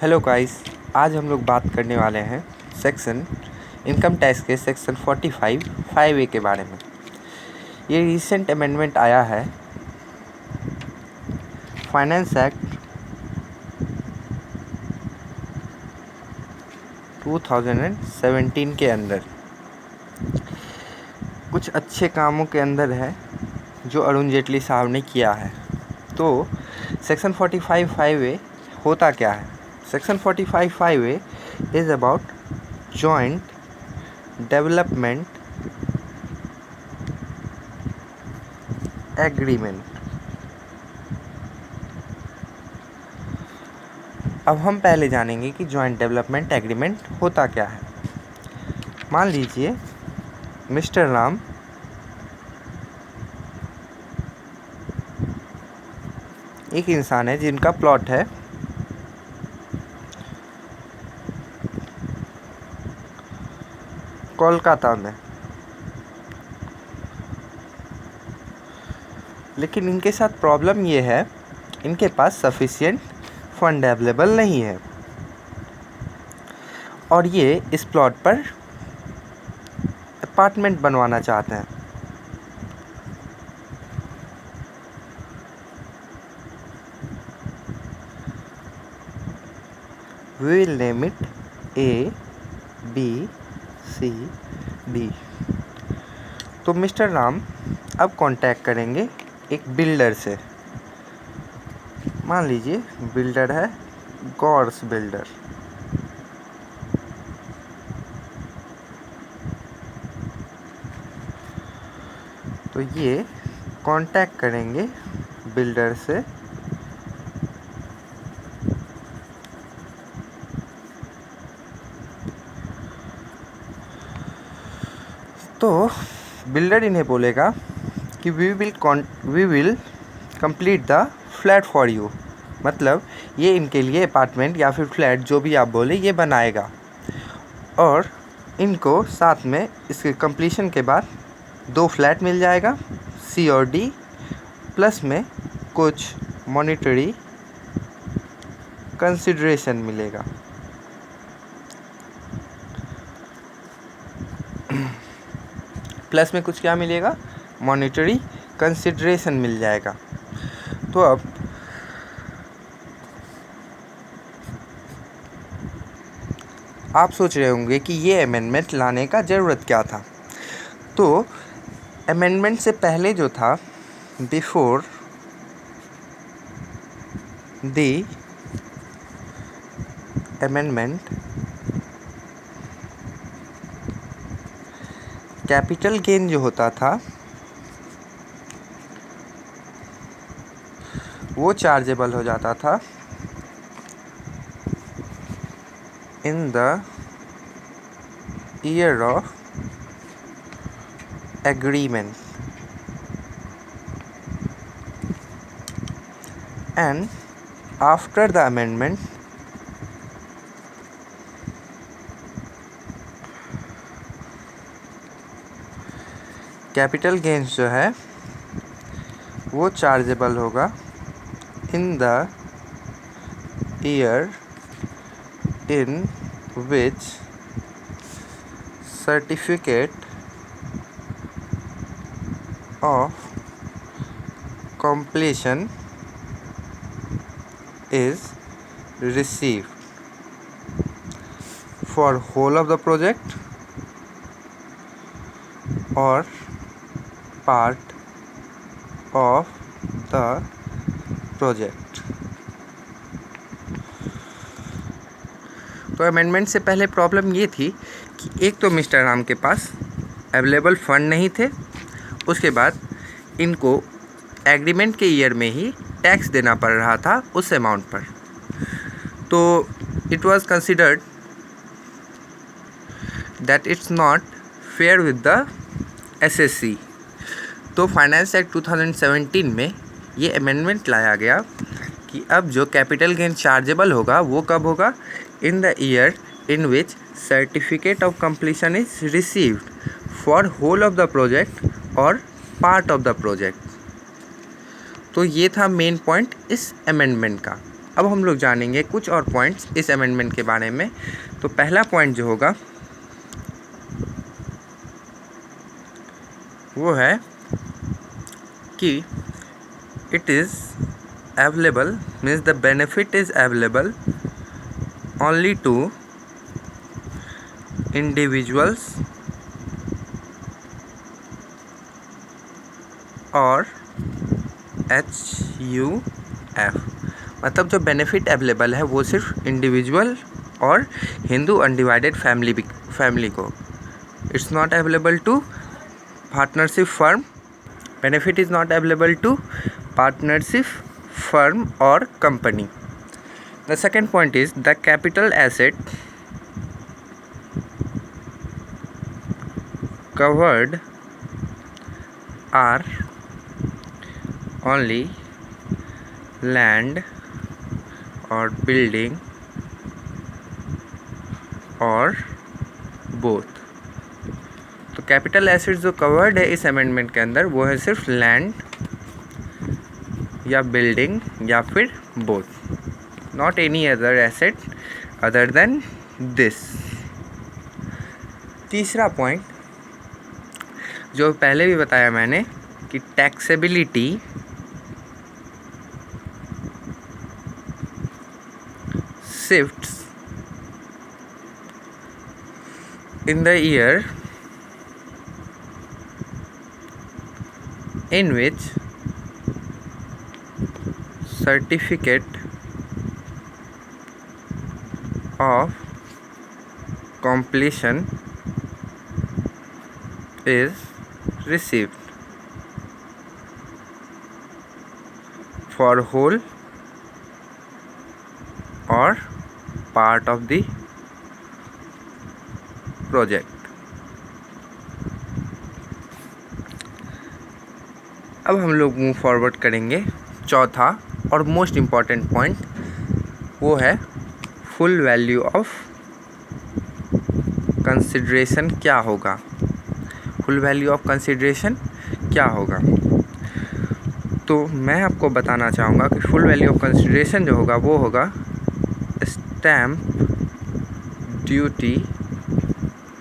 Hello guys, आज हम लोग बात करने वाले हैं सेक्शन इनकम टैक्स के सेक्शन 45 5A के बारे में। ये रिसेंट अमेंडमेंट आया है फाइनेंस एक्ट 2017 के अंदर। कुछ अच्छे कामों के अंदर है जो अरुण जेटली साहब ने किया है। तो सेक्शन 45 5A होता क्या है? Section 45 5A is about joint development agreement. अब हम पहले जानेंगे कि जॉइंट डेवलपमेंट एग्रीमेंट होता क्या है। मान लीजिए मिस्टर राम एक इंसान है जिनका प्लॉट है कोलकाता में, लेकिन इनके साथ प्रॉब्लम ये है इनके पास सफिशिएंट फंड अवेलेबल नहीं है और ये इस प्लॉट पर अपार्टमेंट बनवाना चाहते हैं। We will name it A, B, C, D। तो मिस्टर राम अब कांटेक्ट करेंगे एक बिल्डर से। मान लीजिए बिल्डर है गौर्स बिल्डर। तो ये कांटेक्ट करेंगे बिल्डर से तो बिल्डर इन्हें बोलेगा कि we will complete the flat for you. मतलब ये इनके लिए अपार्टमेंट या फिर फ्लैट जो भी आप बोले ये बनाएगा और इनको साथ में इसके कंप्लीशन के बाद 2 फ्लैट मिल जाएगा C और D, प्लस में कुछ मॉनेटरी कंसिडरेशन मिलेगा। प्लस में कुछ क्या मिलेगा? मॉनेटरी कंसिडरेशन मिल जाएगा। तो अब आप सोच रहे होंगे कि ये अमेंडमेंट लाने का ज़रूरत क्या था। तो अमेंडमेंट से पहले जो था, before the amendment, capital gain जो होता था वो चार्जेबल हो जाता था इन the year of agreement and after the amendment capital gains जो है वो चार्जेबल होगा in the year in which certificate of completion is received for whole of the project or part of the project। तो amendment से पहले problem ये थी कि एक तो मिस्टर राम के पास अवेलेबल फंड नहीं थे, उसके बाद इनको एग्रीमेंट के ईयर में ही टैक्स देना पड़ रहा था उस अमाउंट पर। तो it was considered that it's not fair with the SSC। तो फाइनेंस एक्ट 2017 में ये अमेंडमेंट लाया गया कि अब जो कैपिटल गेन चार्जेबल होगा वो कब होगा? In the year in which certificate of completion is received for whole of the project और पार्ट ऑफ द प्रोजेक्ट। तो ये था मेन पॉइंट इस अमेंडमेंट का। अब हम लोग जानेंगे कुछ और पॉइंट्स इस अमेंडमेंट के बारे में। तो पहला पॉइंट जो होगा वो है कि it is available, means the benefit is available only to individuals और HUF। मतलब जो बेनिफिट अवेलेबल है वो सिर्फ इंडिविजुअल और हिंदू अनडिवाइडेड फैमिली को। It's not available to partnership firm, benefit is not available to partnership firm और company. The second point is the capital asset covered are only land or building और both. तो capital assets जो covered है इस amendment के अंदर वो है सिर्फ लैंड या बिल्डिंग या फिर both, not any other asset other than this. तीसरा पॉइंट जो पहले भी बताया मैंने कि taxability shifts in the year in which certificate of completion is received for whole or part of the project। अब हम लोग मूव फॉरवर्ड करेंगे। चौथा और मोस्ट इम्पॉर्टेंट पॉइंट वो है फुल वैल्यू ऑफ कंसिडरेशन क्या होगा। फुल वैल्यू ऑफ कंसिडरेशन क्या होगा, तो मैं आपको बताना चाहूँगा कि फुल वैल्यू ऑफ कंसिडरेशन जो होगा वो होगा stamp duty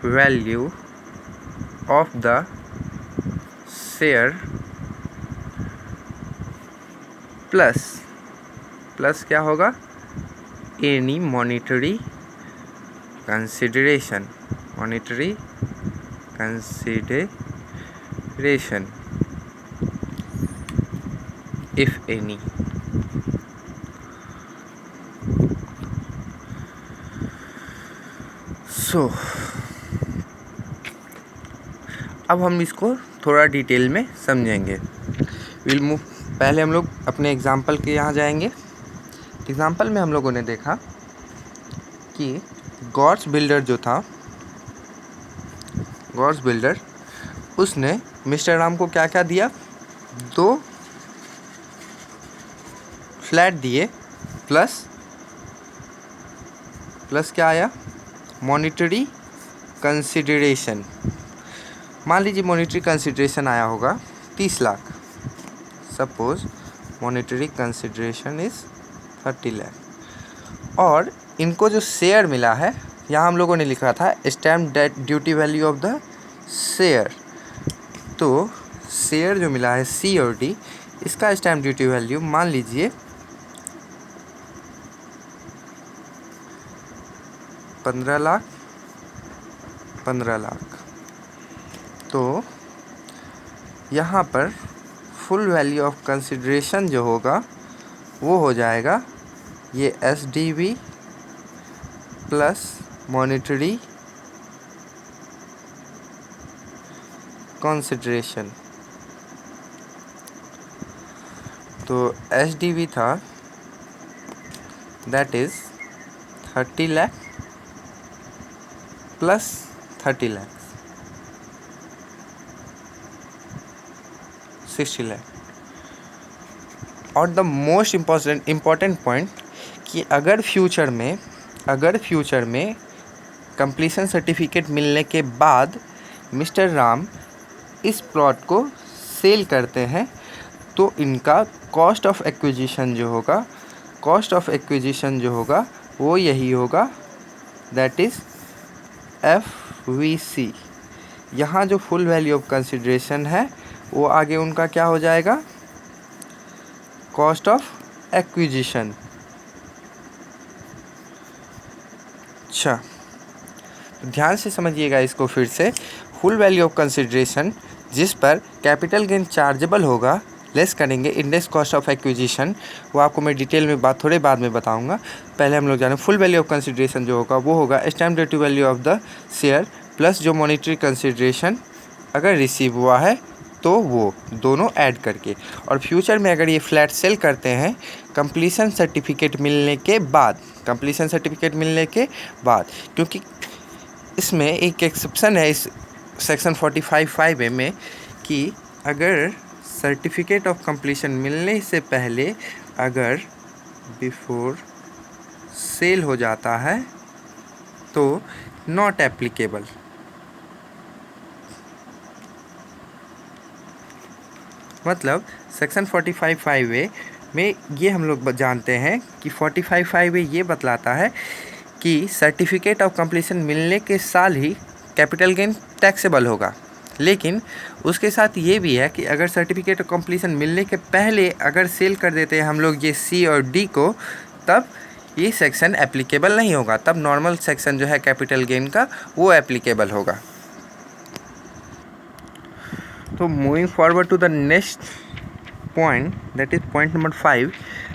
value of the share plus क्या होगा, any monetary consideration if any. अब हम इसको थोड़ा डिटेल में समझेंगे। विल मूव, पहले हम लोग अपने एग्जाम्पल के यहाँ जाएंगे। एग्जाम्पल में हम लोगों ने देखा कि गॉड्स बिल्डर जो था, गॉड्स बिल्डर उसने मिस्टर राम को क्या क्या दिया, 2 फ्लैट दिए प्लस क्या आया, मॉनिटरी कंसिडरेशन। मान लीजिए मॉनिटरी कंसिडरेशन आया होगा 30 lakh, suppose monetary consideration is 30 lakh. और इनको जो शेयर मिला है, यहाँ हम लोगों ने लिखा था stamp duty value of the share. तो शेयर जो मिला है COD, इसका स्टैम्प ड्यूटी वैल्यू मान लीजिए 15 लाख। तो यहाँ पर फुल वैल्यू ऑफ कंसिडरेशन जो होगा वो हो जाएगा ये SDV प्लस मॉनिटरी कंसिडरेशन। तो SDV था that is 30 lakh plus 30 lakh 60 lakh. और द मोस्ट इम्पॉर्टेंट पॉइंट कि अगर फ्यूचर में कंप्लीशन सर्टिफिकेट मिलने के बाद मिस्टर राम इस प्लॉट को सेल करते हैं तो इनका कॉस्ट ऑफ एक्विजिशन जो होगा कॉस्ट ऑफ एक्विजिशन जो होगा वो यही होगा, दैट इज़ FVC। यहाँ जो फुल वैल्यू ऑफ कंसिडरेशन है वो आगे उनका क्या हो जाएगा, कॉस्ट ऑफ एक्विजिशन। अच्छा, तो ध्यान से समझिएगा इसको फिर से। फुल वैल्यू ऑफ कंसिडरेशन जिस पर कैपिटल गेन चार्जेबल होगा लेस करेंगे इंडेक्स कॉस्ट ऑफ एक्विजिशन, वो आपको मैं डिटेल में थोड़े बाद में बताऊंगा। पहले हम लोग जाने फुल वैल्यू ऑफ कंसिडरेशन जो होगा वो होगा stamp duty value of the share plus जो मॉनेटरी कंसिडरेशन अगर रिसीव हुआ है तो वो दोनों ऐड करके। और फ्यूचर में अगर ये फ्लैट सेल करते हैं कंप्लीशन सर्टिफिकेट मिलने के बाद, क्योंकि इसमें एक एक्सेप्शन है इस सेक्शन 45(5)A में कि अगर सर्टिफिकेट ऑफ कंप्लीशन मिलने से पहले अगर बिफोर सेल हो जाता है तो नॉट एप्लीकेबल। मतलब सेक्शन 45(5)A में ये हम लोग जानते हैं कि 45(5)A ये बतलाता है कि सर्टिफिकेट ऑफ कंप्लीशन मिलने के साल ही कैपिटल गेन टैक्सेबल होगा, लेकिन उसके साथ ये भी है कि अगर सर्टिफिकेट ऑफ कंप्लीशन मिलने के पहले अगर सेल कर देते हैं हम लोग ये C और D को, तब ये सेक्शन एप्लीकेबल नहीं होगा, तब नॉर्मल सेक्शन जो है कैपिटल गेन का वो एप्लीकेबल होगा। तो moving forward to the next point, that is point number 5,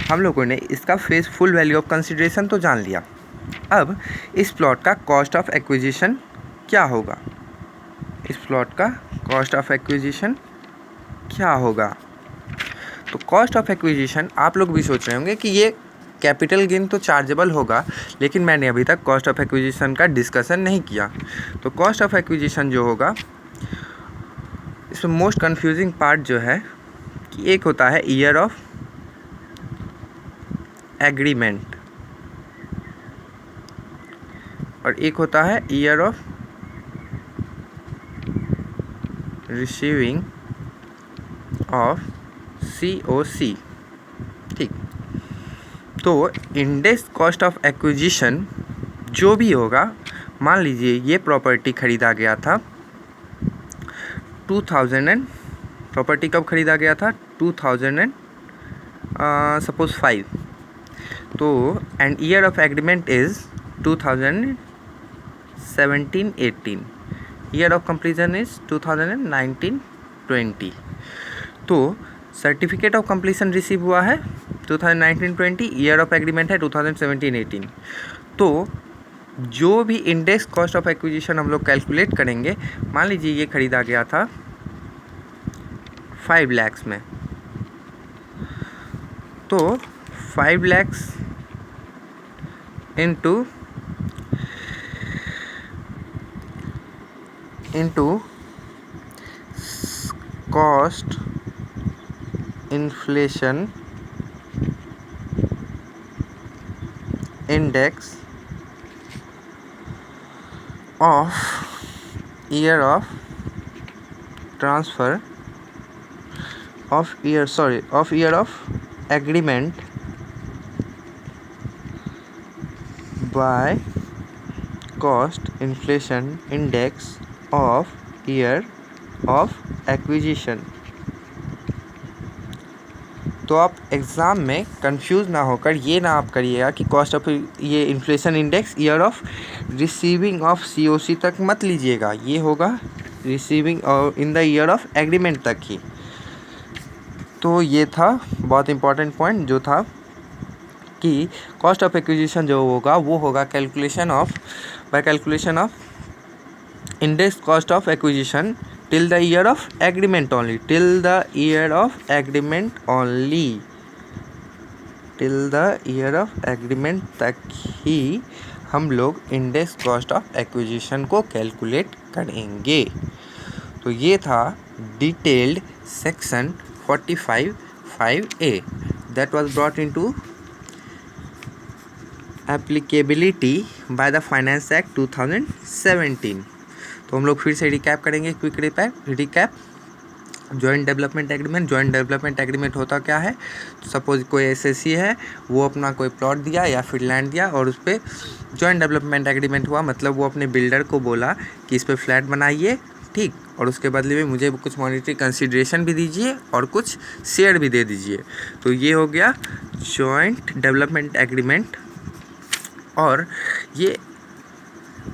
हम लोगों ने इसका face full value of consideration तो जान लिया। अब इस प्लॉट का कॉस्ट ऑफ एक्विजिशन क्या होगा, तो कॉस्ट ऑफ एक्विजिशन आप लोग भी सोच रहे होंगे कि ये कैपिटल गेन तो चार्जेबल होगा, लेकिन मैंने अभी तक कॉस्ट ऑफ एक्विजिशन का डिस्कशन नहीं किया। तो कॉस्ट ऑफ एक्विजिशन जो होगा इसमें मोस्ट कंफ्यूजिंग पार्ट जो है कि एक होता है ईयर ऑफ एग्रीमेंट और एक होता है year of receiving of COC। ठीक, तो इंडेक्स कॉस्ट ऑफ एक्विजिशन जो भी होगा, मान लीजिए ये प्रॉपर्टी खरीदा गया था 2000 प्रॉपर्टी कब खरीदा गया था 2000 सपोज 5, तो and year of agreement is 2017-18, year of completion is 2019-20। तो सर्टिफिकेट ऑफ कंप्लीशन रिसीव हुआ है 2019-20, ईयर ऑफ एग्रीमेंट है 2017-18। तो जो भी इंडेक्स कॉस्ट ऑफ एक्विजिशन हम लोग कैलकुलेट करेंगे, मान लीजिए ये खरीदा गया था 5 लाख में, तो 5 lakh into cost inflation index of year of transfer of year of agreement by cost inflation index of year of acquisition. तो आप एग्ज़ाम में कंफ्यूज ना होकर ये ना आप करिएगा कि कॉस्ट ऑफ ये inflation index year of receiving of COC तक मत लीजिएगा, ये होगा receiving end the year of agreement तक ही। तो ये था बहुत इंपॉर्टेंट पॉइंट जो था कि कॉस्ट ऑफ एक्विजिशन जो होगा वो होगा calculation of index cost of acquisition till the year of agreement only, till the year of agreement तक ही हम लोग इंडेक्स कॉस्ट ऑफ एक्विजिशन को कैलकुलेट करेंगे। तो ये था detailed section 45(5)A that was brought into applicability by the Finance Act 2017। तो हम लोग फिर से रिकैप करेंगे, quick recap. Joint development agreement होता क्या है, सपोज कोई एसएससी है, वो अपना कोई प्लॉट दिया या फिर लैंड दिया और उस पर जॉइंट डेवलपमेंट एग्रीमेंट हुआ, मतलब वो अपने बिल्डर को बोला कि इस पर फ्लैट बनाइए, ठीक, और उसके बदले में मुझे कुछ मॉनेटरी कंसिडरेशन भी दीजिए और कुछ शेयर भी दे दीजिए। तो ये हो गया जॉइंट डेवलपमेंट एग्रीमेंट। और ये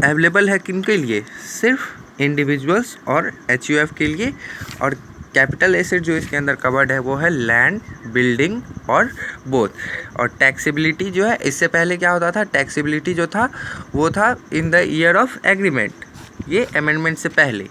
अवेलेबल है किन के लिए, सिर्फ इंडिविजुअल्स और एचयूएफ के लिए। और कैपिटल एसेट जो इसके अंदर कवर्ड है वो है लैंड, बिल्डिंग और बोथ। और टैक्सेबिलिटी जो है, इससे पहले क्या होता था, टैक्सेबिलिटी जो था वो था इन द ईयर ऑफ एग्रीमेंट, ये अमेंडमेंट से पहले।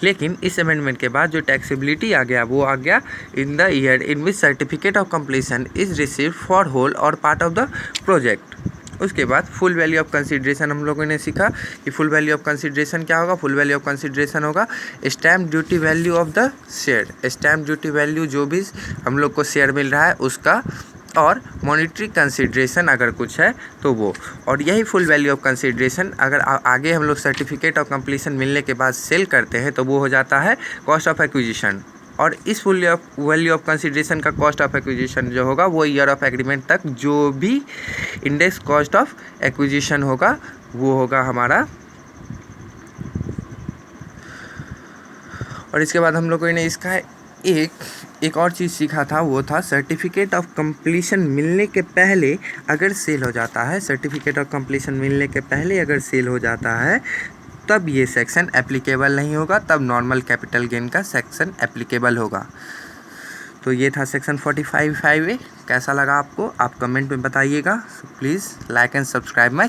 लेकिन इस अमेंडमेंट के बाद जो टैक्सेबिलिटी आ गया वो आ गया in the year in which certificate of completion is received for whole और पार्ट ऑफ द प्रोजेक्ट। उसके बाद फुल वैल्यू ऑफ कंसिडरेशन हम लोगों ने सीखा कि फुल वैल्यू ऑफ कंसिडरेशन क्या होगा। फुल वैल्यू ऑफ कंसिडरेशन होगा stamp duty value of the share, stamp duty value जो भी हम लोग को शेयर मिल रहा है उसका, और मॉनेटरी कंसिडरेशन अगर कुछ है तो वो। और यही फुल वैल्यू ऑफ कंसिडरेशन अगर आगे हम लोग सर्टिफिकेट ऑफ कंप्लीशन मिलने के बाद सेल करते हैं तो वो हो जाता है कॉस्ट ऑफ एक्विजिशन। और इस फुल वैल्यू ऑफ कंसिडरेशन का कॉस्ट ऑफ एक्विजिशन जो होगा वो ईयर ऑफ एग्रीमेंट तक जो भी इंडेक्स कॉस्ट ऑफ एक्विजिशन होगा वो होगा हमारा। और इसके बाद हम लोगों ने इसका एक और चीज़ सीखा था, वो था सर्टिफिकेट ऑफ कंप्लीशन मिलने के पहले अगर सेल हो जाता है, सर्टिफिकेट ऑफ कंप्लीशन मिलने के पहले अगर सेल हो जाता है तब ये सेक्शन एप्लीकेबल नहीं होगा, तब नॉर्मल कैपिटल गेन का सेक्शन एप्लीकेबल होगा। तो ये था सेक्शन 45(5)A। कैसा लगा आपको, आप कमेंट में बताइएगा। Please like and subscribe my